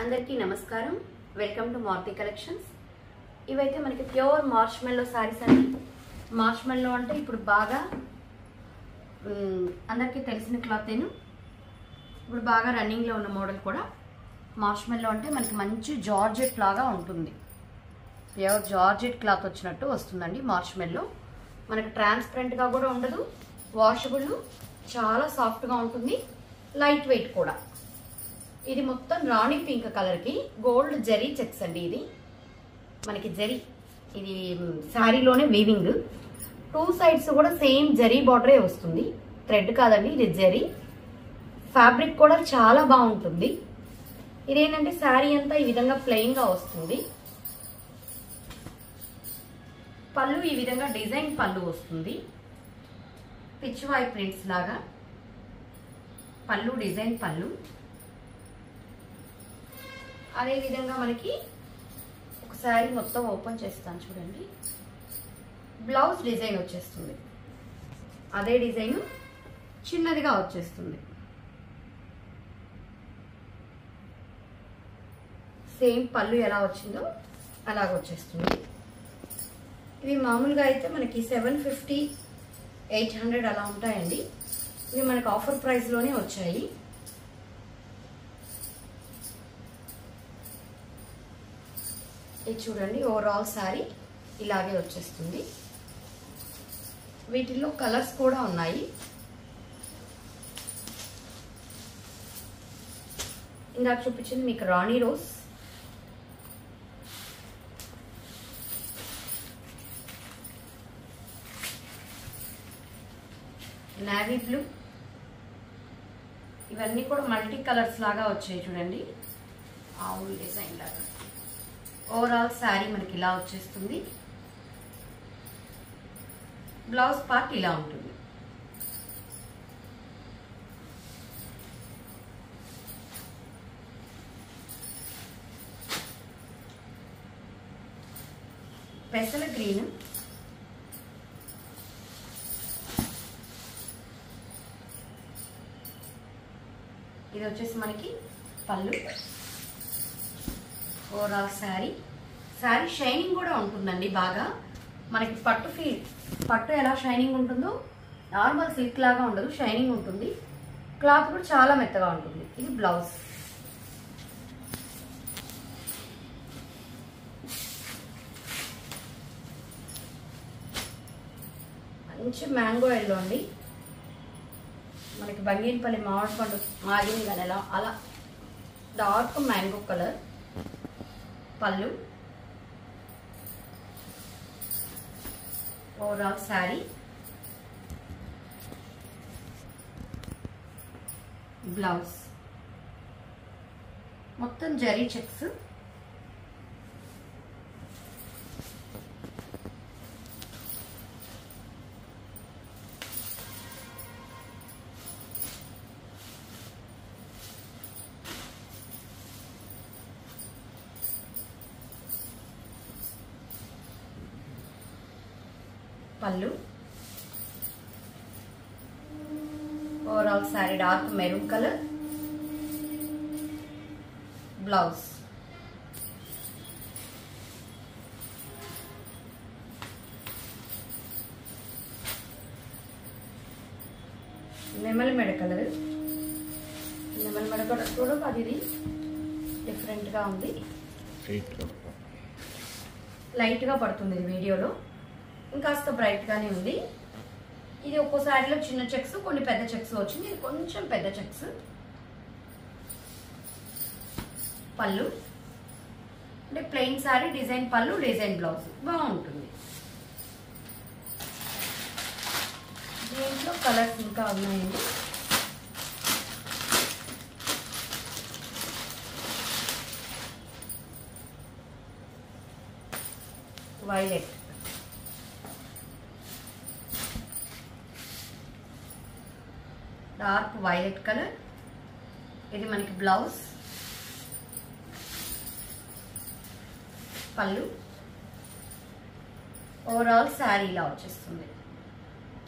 అందరికీ నమస్కారం. Welcome to Maruti collections. ఇవైతే మనకి ప్యూర్ మార్ష్మెల్లో సారీస్ అండి. మార్ష్మెల్లో అంటే ఇప్పుడు బాగా అందరికీ తెలిసిన క్లాతేను. ఇప్పుడు బాగా రన్నింగ్లో ఉన్న మోడల్ కూడా మార్ష్మెల్లో అంటే మనకి మంచి జార్జెట్ లాగా ఉంటుంది. ప్యూర్ జార్జెట్ క్లాత్ వచ్చినట్టు వస్తుందండి. మార్ష్మెల్లో మనకి ట్రాన్స్పరెంట్గా కూడా ఉండదు, వాషబుల్, చాలా సాఫ్ట్గా ఉంటుంది, లైట్ వెయిట్ కూడా. ఇది మొత్తం రాణి పింక్ కలర్కి గోల్డ్ జరీ చెక్స్ అండి. ఇది మనకి జరీ, ఇది శారీలోనే వీవింగ్. టూ సైడ్స్ కూడా సేమ్ జరీ బార్డరే వస్తుంది, థ్రెడ్ కాదండి, ఇది జరీ. ఫ్యాబ్రిక్ కూడా చాలా బాగుంటుంది. ఇదేంటంటే శారీ అంతా ఈ విధంగా ప్లెయిన్గా వస్తుంది. పళ్ళు ఈ విధంగా డిజైన్ పళ్ళు వస్తుంది, పిచ్వాయ్ ప్రింట్స్ లాగా పళ్ళు, డిజైన్ పళ్ళు. అదే విధంగా మనకి ఒక శారీ మొత్తం ఓపెన్ చేస్తాను చూడండి. బ్లౌజ్ డిజైన్ వచ్చేస్తుంది, అదే డిజైన్ చిన్నదిగా వచ్చేస్తుంది. సేమ్ పళ్ళు ఎలా వచ్చిందో అలాగ వచ్చేస్తుంది. ఇవి మామూలుగా అయితే మనకి 750, 800 అలా ఉంటాయండి. ఇవి మనకి ఆఫర్ ప్రైస్లోనే వచ్చాయి. ఇది చూడండి, ఓవరాల్ శారీ ఇలాగే వచ్చేస్తుంది. వీటిల్లో కలర్స్ కూడా ఉన్నాయి. ఇందాక చూపించింది మీకు రాణి రోజ్, నేవీ బ్లూ, ఇవన్నీ కూడా మల్టీ కలర్స్ లాగా వచ్చాయి చూడండి, ఆవుల్ డిజైన్ లాగా. ఓవరాల్ శారీ మనకి ఇలా వచ్చేస్తుంది. బ్లౌజ్ పార్ట్ ఇలా ఉంటుంది. పెసల గ్రీన్, ఇది వచ్చేసి మనకి పళ్ళు. ఓవరాల్ శారీ షైనింగ్ కూడా ఉంటుందండి బాగా. మనకి పట్టు ఎలా షైనింగ్ ఉంటుందో నార్మల్ సిల్క్ లాగా ఉండదు, షైనింగ్ ఉంటుంది. క్లాత్ కూడా చాలా మెత్తగా ఉంటుంది. ఇది బ్లౌజ్. మంచి మ్యాంగో ఎల్లో అండి, మనకి బంగినపల్లి మామిడి పండు మాగింది కానీ అలా డార్క్ మ్యాంగో కలర్. పళ్ళు, ఓవరాల్ శారీ, బ్లౌజ్ మొత్తం జరీ చెక్స్. పళ్ళు, overall sari dark maroon colour. Blouse నెమలి మెడ కలర్. నెమలి మెడ కలర్ కూడా అది డిఫరెంట్గా ఉంది, లైట్గా పడుతుంది ఇది వీడియోలో, ఇంకాస్త బ్రైట్గానే ఉంది. ఇది ఒక్కో శారీలో చిన్న చెక్స్, కొన్ని పెద్ద చెక్స్ వచ్చింది. ఇది కొంచెం పెద్ద చెక్స్. పళ్ళు అంటే ప్లెయిన్ శారీ, డిజైన్ పళ్ళు, డిజైన్ బ్లౌజ్ బాగుంటుంది. దీంట్లో కలర్స్ ఇంకా ఉన్నాయండి. Violet, dark violet colour. ఇది మనకి బ్లౌజ్. పళ్ళు, ఓవరాల్ శారీ ఇలా వచ్చేస్తుంది.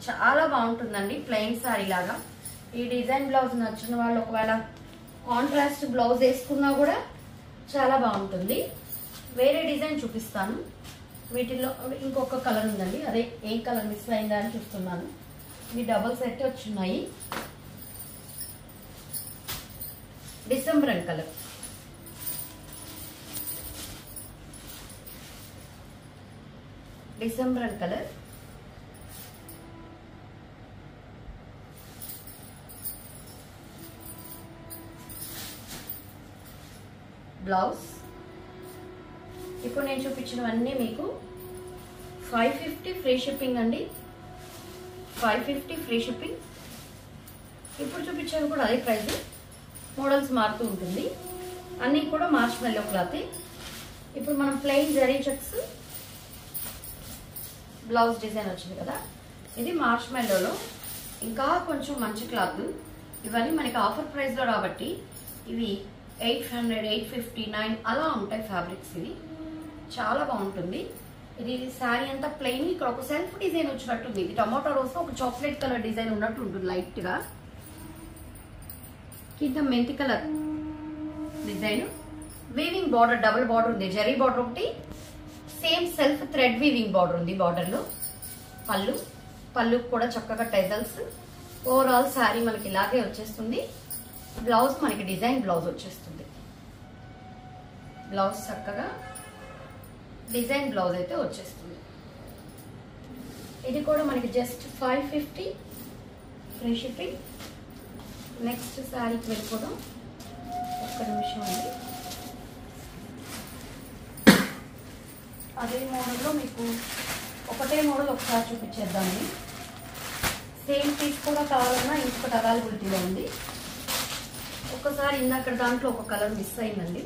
చాలా బాగుంటుందండి, ప్లెయిన్ శారీ లాగా. ఈ డిజైన్ బ్లౌజ్ నచ్చిన వాళ్ళు ఒకవేళ కాంట్రాస్ట్ బ్లౌజ్ వేసుకున్నా కూడా చాలా బాగుంటుంది. వేరే డిజైన్ చూపిస్తాను. వీటిల్లో ఇంకొక కలర్ ఉందండి, అదే ఏ కలర్ మిస్ అయిందా అని చూస్తున్నాను. ఇవి డబుల్ సెట్ వచ్చున్నాయి. డిసెంబరన్ కలర్, డిసెంబరన్ కలర్. బ్లౌజ్. ఇప్పుడు నేను చూపించినవన్నీ మీకు 550 ఫ్రీ షిప్పింగ్ అండి. 550 ఫ్రీ షిప్పింగ్. ఇప్పుడు చూపించేవి కూడా అదే ప్రైస్, మోడల్స్ మారుతూ ఉంటుంది. అన్నీ కూడా మార్ష్మెల్లో క్లాత్. ఇప్పుడు మనం plain zari checks blouse design వచ్చింది కదా, ఇది మార్ష్మెల్లోలో ఇంకా కొంచెం మంచి క్లాత్. ఇవన్నీ మనకి ఆఫర్ ప్రైస్లో రాబట్టి ఇవి 800, 859 అలా ఉంటాయి ఫ్యాబ్రిక్స్. ఇవి చాలా బాగుంటుంది. ఇది శారీ అంతా ప్లెయిన్. ఇక్కడ ఒక సెల్ఫ్ డిజైన్ వచ్చినట్టుంది. ఇది టమాటో రోస్ ఒక చాక్లెట్ కలర్ డిజైన్ ఉన్నట్టు ఉంటుంది లైట్ గా. కింద మెంతి colour design, weaving border, double border ఉంది. జరీ బార్డర్ ఒకటి, same self thread weaving border ఉంది బార్డర్ లో. పళ్ళు కూడా చక్కగా టెజల్స్. ఓవరాల్ శారీ మనకి ఇలాగే వచ్చేస్తుంది. బ్లౌజ్ మనకి డిజైన్ బ్లౌజ్ వచ్చేస్తుంది. బ్లౌజ్ చక్కగా డిజైన్ బ్లౌజ్ అయితే వచ్చేస్తుంది. ఇది కూడా మనకి జస్ట్ 550 ఫ్రీ షిప్పింగ్. నెక్స్ట్ శారీకి వెళ్ళిపోదాం. ఒక్క నిమిషం అండి. అదే మోడల్లో మీకు ఒకటే మోడల్ ఒకసారి చూపించేద్దామని. సేమ్ పీస్ కూడా కావాలన్నా ఇంకొకటి అవైలబిలిటీలో ఉంది. ఒక్కసారి ఇందాక దాంట్లో ఒక కలర్ మిస్ అయిందండి.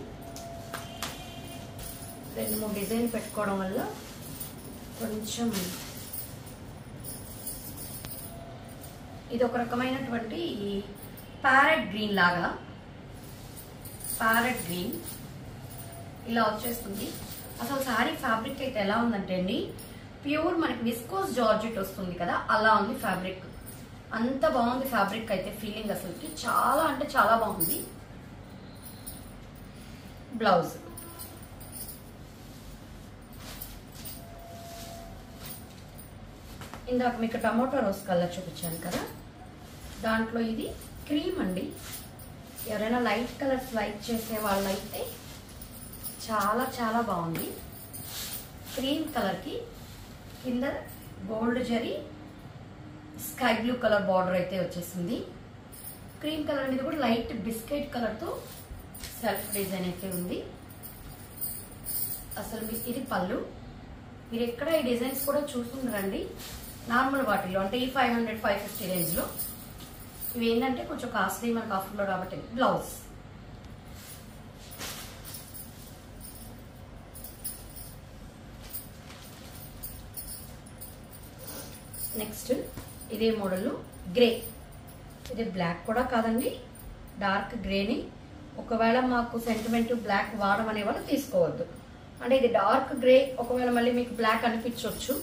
2-3 డిజైన్ పెట్టుకోవడం వల్ల కొంచెం ఇది ఒక రకమైనటువంటి ప్యారెట్ గ్రీన్ లాగా, ప్యారెట్ గ్రీన్ ఇలా వచ్చేస్తుంది. అసలు శారీ ఫ్యాబ్రిక్ అయితే ఎలా ఉందంటే అండి, ప్యూర్ మనకి విస్కోస్ జార్జెట్ వస్తుంది కదా, అలా ఉంది ఫ్యాబ్రిక్. అంత బాగుంది ఫ్యాబ్రిక్ అయితే. ఫీలింగ్ అసలుకి చాలా అంటే చాలా బాగుంది. బ్లౌజ్ ఇందాక మీకు టమాటో రోజ్ కలర్ చూపించాను కదా, దాంట్లో ఇది క్రీమ్ అండి. ఎవరైనా లైట్ కలర్స్ లైక్ చేసే వాళ్ళైతే చాలా చాలా బాగుంది. క్రీమ్ కలర్కి కింద gold zari, sky blue colour border అయితే వచ్చేసింది. క్రీమ్ కలర్ అనేది కూడా లైట్ బిస్కెట్ కలర్తో సెల్ఫ్ డిజైన్ అయితే ఉంది. అసలు మీకు ఇది పళ్ళు. మీరు ఎక్కడ ఈ డిజైన్స్ కూడా చూస్తుండరండి నార్మల్ వాటిలో, అంటే ఈ 500, 550 రేంజ్లో. ఇవి ఏంటంటే కొంచెం కాస్ట్లీ మనకు ఆఫర్లో కాబట్టి. బ్లౌజ్ నెక్స్ట్ ఇదే మోడల్ గ్రే. ఇది బ్లాక్ కూడా కాదండి, డార్క్ గ్రేని. ఒకవేళ మాకు సెంటిమెంట్ బ్లాక్ వాడమనే వాళ్ళు తీసుకోవద్దు. అంటే ఇది డార్క్ గ్రే, ఒకవేళ మళ్ళీ మీకు బ్లాక్ అనిపించవచ్చు.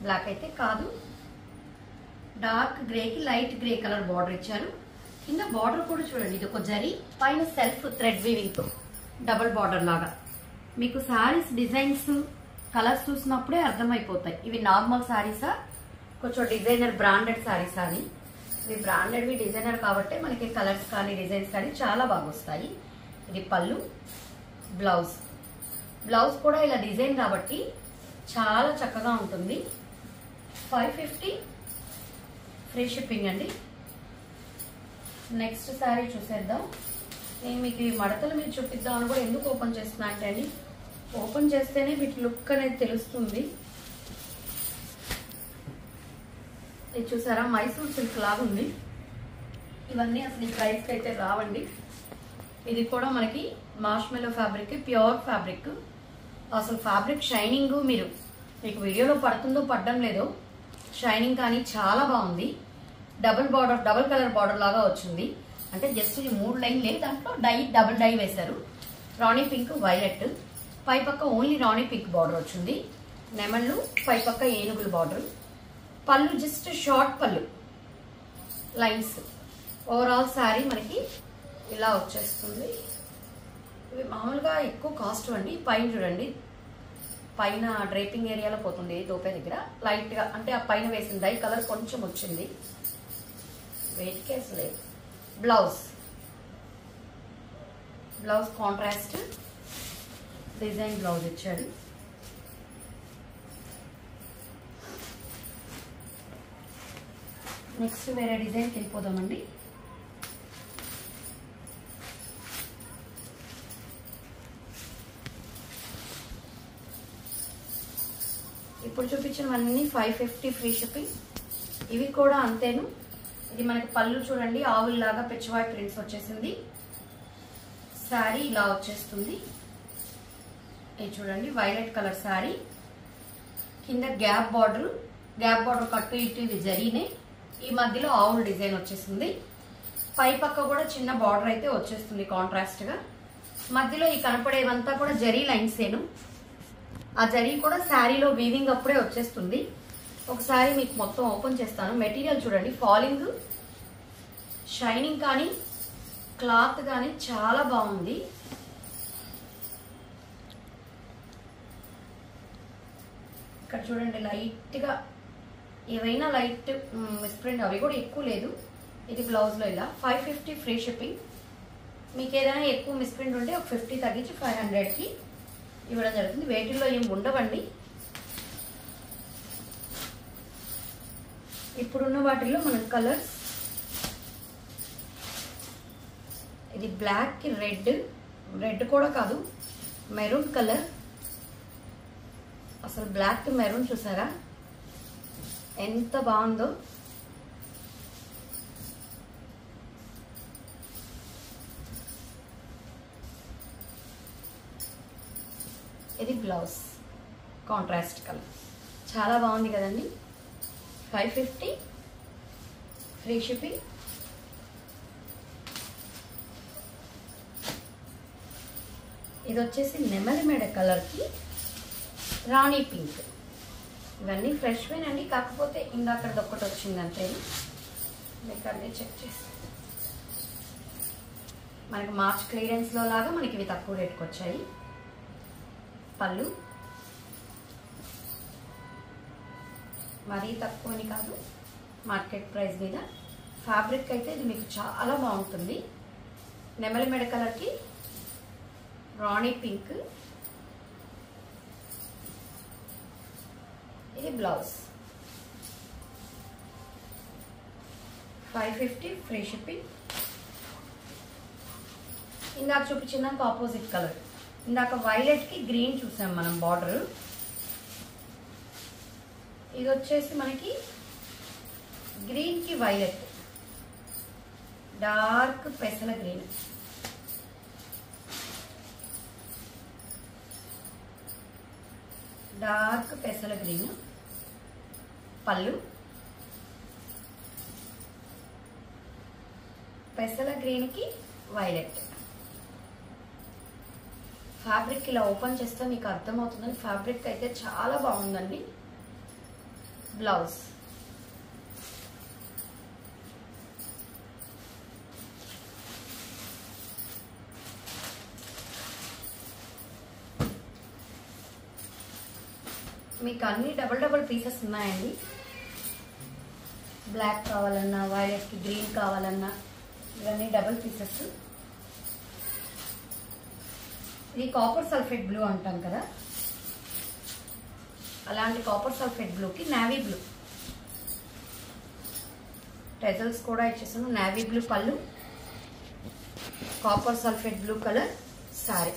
బ్లాక్ అయితే కాదు. డార్క్ గ్రేకి లైట్ గ్రే కలర్ బార్డర్ ఇచ్చారు. కింద బార్డర్ కూడా చూడండి, ఇది ఒక జరీ, పైన సెల్ఫ్ థ్రెడ్ వీవింగ్తో డబుల్ బార్డర్ లాగా. మీకు శారీస్ డిజైన్స్ కలర్స్ చూసినప్పుడే అర్థమైపోతాయి ఇవి నార్మల్ శారీసా, కొంచెం డిజైనర్ బ్రాండెడ్ శారీస్ అని. ఇవి బ్రాండెడ్వి డిజైనర్ కాబట్టి మనకి కలర్స్ కానీ డిజైన్స్ కానీ చాలా బాగా వస్తాయి. ఇది పళ్ళు. బ్లౌజ్ కూడా ఇలా డిజైన్ కాబట్టి చాలా చక్కగా ఉంటుంది. 550 ఫ్రీ షిప్పింగ్ అండి. నెక్స్ట్ శారీ చూసేద్దాం. నేను మీకు ఈ మడతలు మీరు చూపిద్దాం అని కూడా ఎందుకు ఓపెన్ చేస్తున్నా అంటే అండి, ఓపెన్ చేస్తేనే వీటి లుక్ అనేది తెలుస్తుంది. ఇది చూసారా, మైసూర్ సిల్క్ లాగా ఉంది. ఇవన్నీ అసలు ఈ ప్రైస్కి అయితే రావండి. ఇది కూడా మనకి మార్ష్మెల్లో ఫ్యాబ్రిక్, ప్యూర్ ఫ్యాబ్రిక్. అసలు ఫ్యాబ్రిక్ షైనింగ్ మీకు వీడియోలో పడుతుందో పడడం లేదో, షైనింగ్ కానీ చాలా బాగుంది. డబుల్ కలర్ బార్డర్ లాగా వచ్చింది. అంటే జస్ట్ ఇది 3 లైన్లే, దాంట్లో డబుల్ డై వేశారు. రాణి పింక్, వైలెట్, పై పక్క ఓన్లీ రాణి పింక్ బార్డర్ వచ్చింది. నెమళ్ళు, పై పక్క ఏనుగుల బార్డర్. పళ్ళు జస్ట్ షార్ట్ పళ్ళు లైన్స్. ఓవరాల్ శారీ మనకి ఇలా వచ్చేస్తుంది. ఇవి మామూలుగా ఎక్కువ కాస్ట్ అండి. పైన చూడండి, పైన డ్రైపింగ్ ఏరియాలో పోతుంది దోపే దగ్గర లైట్గా, అంటే ఆ పైన వేసిన డై కలర్ కొంచెం వచ్చింది. వెయిట్ కేస్ లేదు. బ్లౌజ్ కాంట్రాస్ట్ డిజైన్ బ్లౌజ్ ఇచ్చాడు. నెక్స్ట్ వేరే డిజైన్కి వెళ్ళిపోదామండి. ఇప్పుడు చూపించినవన్నీ 550 ఫ్రీ షిప్పింగ్. ఇవి కూడా అంతేను. ఇది మనకి పళ్ళు చూడండి, ఆవుల్లాగా పెచ్చవాయి ప్రింట్స్ వచ్చేసింది. శారీ ఇలా వచ్చేస్తుంది. ఇది చూడండి, వైలెట్ కలర్ శారీ, కింద గ్యాప్ బార్డర్ కట్టు ఇటు ఇది జరీనే, ఈ మధ్యలో ఆవుల్ డిజైన్ వచ్చేసింది. పై పక్క కూడా చిన్న బార్డర్ అయితే వచ్చేస్తుంది కాంట్రాస్ట్ గా. మధ్యలో ఈ కనపడేవంతా కూడా జరీ లైన్సేను. ఆ జరీ కూడా శారీలో వీవింగ్ అప్పుడే వచ్చేస్తుంది. ఒకసారి మీకు మొత్తం ఓపెన్ చేస్తాను. మెటీరియల్ చూడండి, ఫాలింగ్, షైనింగ్ కానీ క్లాత్ కానీ చాలా బాగుంది. ఇక్కడ చూడండి, లైట్ గా ఏవైనా లైట్ మిస్ప్రింట్, అవి కూడా ఎక్కువ లేదు. ఇది బ్లౌజ్ లో ఇలా 550 ఫ్రీ షిప్పింగ్. మీకు ఏదైనా ఎక్కువ మిస్ప్రింట్ ఉంటే ఒక 50 తగ్గించి 500కి ఇవ్వడం జరుగుతుంది. వేటిల్లో ఏం ఉండవండి. ఇప్పుడున్న వాటిల్లో మనకు కలర్స్, ఇది బ్లాక్ కి రెడ్ కూడా కాదు, మెరూన్ కలర్. అసలు బ్లాక్ కి మెరూన్ చూసారా ఎంత బాగుందో. ఇది బ్లౌజ్ కాంట్రాస్ట్ కలర్, చాలా బాగుంది కదండి. 550 ఫ్రీ షిప్పింగ్. ఇది వచ్చేసి నెమలి మెడ కలర్కి రాణి పింక్. ఇవన్నీ ఫ్రెష్ వేనండి, కాకపోతే ఇందాకది ఒక్కటి వచ్చిందంటే మీకు అన్నీ చెక్ చేసి, మనకి మార్చ్ క్లియరెన్స్లో లాగా మనకి ఇవి తక్కువ రేట్కి వచ్చాయి. పళ్ళు మరీ తక్కువ అని కాదు, మార్కెట్ ప్రైస్ మీద. ఫ్యాబ్రిక్ అయితే ఇది మీకు చాలా బాగుంటుంది. నెమలి మెడ కలర్కి రాణి పింక్. ఇది బ్లౌజ్ 550 ఫ్రీ షిప్పింగ్. ఇందాక చూపించిన ఆపోజిట్ కలర్, ఇందాక వైలెట్ కి గ్రీన్ చూసాం మనం బార్డర్. ఇది వచ్చేసి మనకి గ్రీన్ కి వైలెట్, డార్క్ పెసల గ్రీన్. డార్క్ పెసల గ్రీన్. పళ్ళు పెసల గ్రీన్ కి వైలెట్. ఫ్యాబ్రిక్ ఇలా ఓపెన్ చేస్తే మీకు అర్థమవుతుందని, ఫ్యాబ్రిక్ అయితే చాలా బాగుందండి. బ్లౌజ్ మీకు అన్ని డబుల్ పీసెస్ ఉన్నాయండి. బ్లాక్ కావాలన్నా, వైలెట్ కి గ్రీన్ కావాలన్నా, ఇవన్నీ డబుల్ పీసెస్. ఇది కాపర్ సల్ఫేట్ బ్లూ అంటాం కదా, అలాంటి కాపర్ సల్ఫేట్ బ్లూకి నేవీ బ్లూ టెజల్స్ కూడా ఇచ్చేసాను. నేవీ బ్లూ పళ్ళు, copper sulphate blue colour sorry.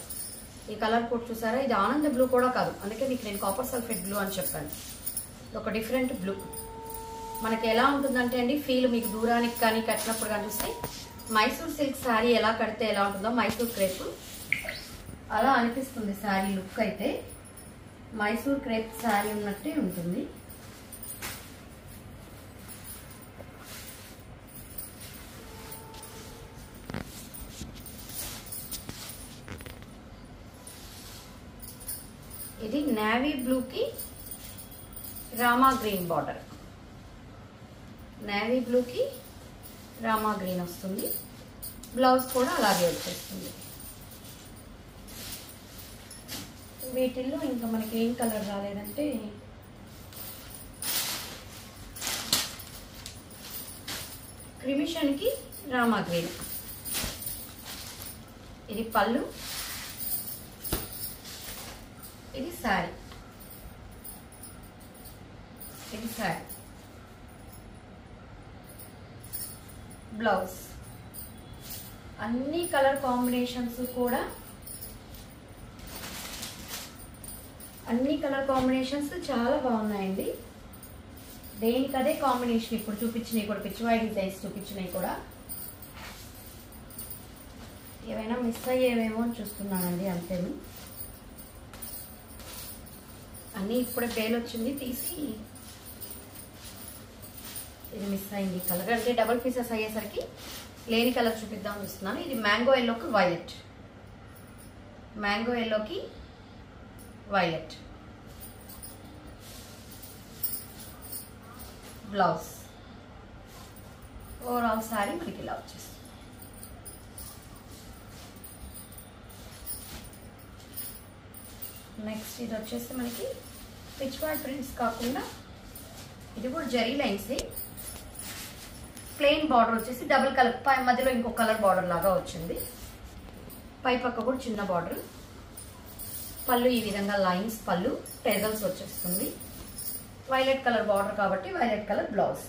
ఈ కలర్ కోడ్ చూసారా, ఇది ఆనంద బ్లూ కూడా కాదు, అందుకే మీకు నేను కాపర్ సల్ఫేట్ బ్లూ అని చెప్పాను. ఒక డిఫరెంట్ బ్లూ. మనకి ఎలా ఉంటుందంటే అండి, ఫీల్ మీకు దూరానికి కానీ కట్టినప్పుడు కానీ చూస్తే మైసూర్ సిల్క్ శారీ ఎలా కడితే ఎలా ఉంటుందో, మైసూర్ క్రేప్ అలా అనిపిస్తుంది శారీ లుక్ అయితే. మైసూర్ క్రేప్ శారీ ఉన్నట్టే ఉంటుంది. ఇది నేవీ బ్లూకి రామా గ్రీన్ బార్డర్. నేవీ బ్లూకి రామా గ్రీన్ వస్తుంది. బ్లౌజ్ కూడా అలాగే వచ్చేస్తుంది. వీటిల్లో ఇంకా మనకి ఏం కలర్ రాలేదంటే క్రిమిషన్కి రామా గ్రీన్. ఇది పళ్ళు, ఇది శారీ, ఇది శారీ, బ్లౌజ్. అన్ని కలర్ కాంబినేషన్స్ కూడా చాలా బాగున్నాయండి. దేనికి అదే కాంబినేషన్. ఇప్పుడు చూపించినవి కూడా పిచ్చివాయి డిజైన్స్ చూపించినవి కూడా ఏమైనా మిస్ అయ్యేవేమో అని చూస్తున్నానండి, అంతేను. అన్నీ ఇప్పుడే పేలు వచ్చింది తీసి, ఇది మిస్ అయింది కలర్. అంటే డబుల్ పీసెస్ అయ్యేసరికి లేని కలర్ చూపిద్దామని చూస్తున్నాను. ఇది మ్యాంగో ఎల్లోకి వైలెట్, మ్యాంగో ఎల్లోకి వైలెట్. బ్లౌజ్. ఓవరాల్ శారీ మనకి ఇలా వచ్చేస్తుంది. నెక్స్ట్ ఇది వచ్చేసి మనకి పిచ్ వార్డ్ ప్రింట్స్ కాకుండా ఇది కూడా జరీ లైన్స్, ప్లెయిన్ బార్డర్ వచ్చేసి డబుల్ కలర్, పై మధ్యలో ఇంకో కలర్ బార్డర్ లాగా వచ్చింది. పై పక్క కూడా చిన్న బార్డర్. పళ్ళు ఈ విధంగా లైన్స్, పళ్ళు టెజల్స్ వచ్చేస్తుంది. వైలెట్ కలర్ బార్డర్ కాబట్టి violet colour blouse.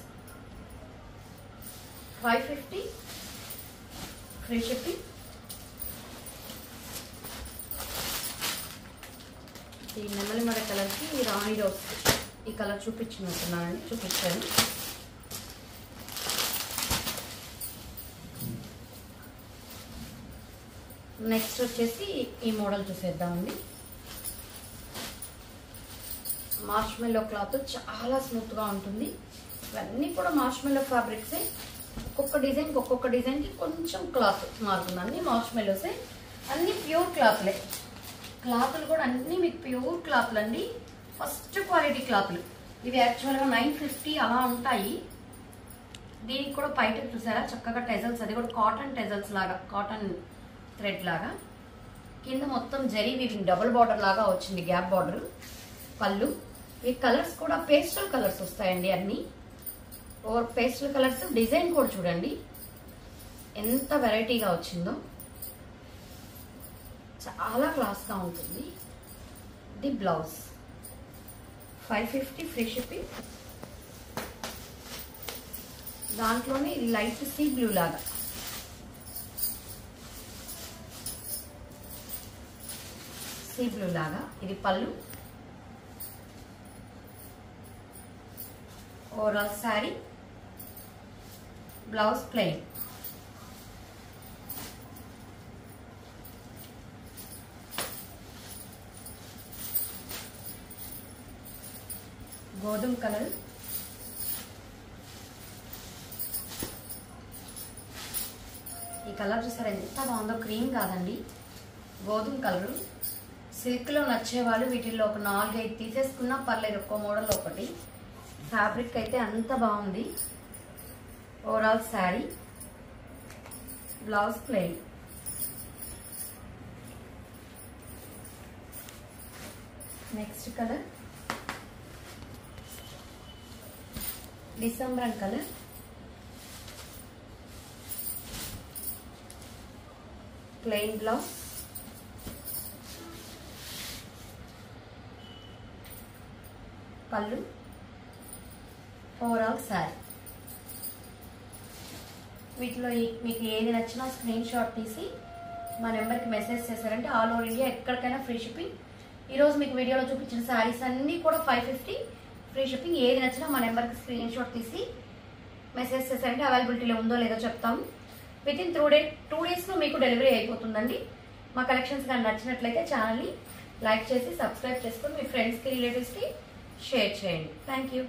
550 free shipping. ఈ నెమలి మడ కలర్కి రాణి రోజ్ ఈ కలర్ చూపించినట్టున్నానండి, చూపించాను. నెక్స్ట్ వచ్చేసి ఈ మోడల్ చూసేద్దామండి. మార్ష్మెల్లో క్లాత్ చాలా స్మూత్గా ఉంటుంది. ఇవన్నీ కూడా మార్ష్మెల్లో ఫ్యాబ్రిక్సే. ఒక్కొక్క డిజైన్కి కొంచెం క్లాత్ మారుతుందండి. మార్ష్మెల్లోసే అన్ని ప్యూర్ క్లాత్లే. క్లాత్లు కూడా అన్నీ మీకు ప్యూర్ క్లాత్లు అండి, ఫస్ట్ క్వాలిటీ క్లాత్లు. ఇవి యాక్చువల్గా 950 అలా ఉంటాయి. దీనికి కూడా పైట చూసారా చక్కగా టెజల్స్, అది కూడా కాటన్ టెజల్స్ లాగా, కాటన్ థ్రెడ్ లాగా. కింద మొత్తం జరీ వీవింగ్ డబుల్ బార్డర్ లాగా వచ్చింది, గ్యాప్ బార్డర్. పళ్ళు. ఈ కలర్స్ కూడా పేస్టల్ కలర్స్ వస్తాయండి అన్ని. Over pastel colours. డిజైన్ కూడా చూడండి ఎంత వెరైటీగా వచ్చిందో, చాలా క్లాస్గా ఉంటుంది. ఇది బ్లౌజ్. 550 free shipping. దాంట్లోనే ఇది లైట్ సీ బ్లూ లాగా, సీ బ్లూ లాగా. ఇది పళ్ళు. Overall sari, blouse plain. గోధుమ కలర్, ఈ కలర్ చూసారా ఎంత బాగుందో. క్రీమ్ కాదండి, గోధుమ కలరు. సిల్క్లో నచ్చేవాళ్ళు వీటిల్లో ఒక 4-5 తీసేసుకున్నా పర్లేదు, ఒక్కో మోడల్ ఒకటి. ఫ్యాబ్రిక్ అయితే అంత బాగుంది. Overall sari, blouse plain. Next colour December colour. Plain blouse, పళ్ళు, ఓవరాల్ శారీ. వీటిలో మీకు ఏది నచ్చినా స్క్రీన్ షాట్ తీసి మా నెంబర్కి మెసేజ్ చేశారంటే ఆల్ ఓవర్ ఇండియా ఎక్కడికైనా ఫ్రీ షిప్పింగ్. ఈరోజు మీకు వీడియోలో చూపించిన శారీస్ అన్నీ కూడా 550 ఫ్రీ షిప్పింగ్. ఏది నచ్చినా మా నెంబర్కి స్క్రీన్ షాట్ తీసి మెసేజ్ చేశారంటే అవైలబిలిటీలో ఉందో లేదో చెప్తాము. విత్ ఇన్ 2 డేస్లో మీకు డెలివరీ అయిపోతుందండి. మా కలెక్షన్స్ కానీ నచ్చినట్లయితే ఛానల్ని లైక్ చేసి సబ్స్క్రైబ్ చేసుకొని మీ ఫ్రెండ్స్కి, రిలేటివ్స్కి షేర్ చేయండి. Thank you.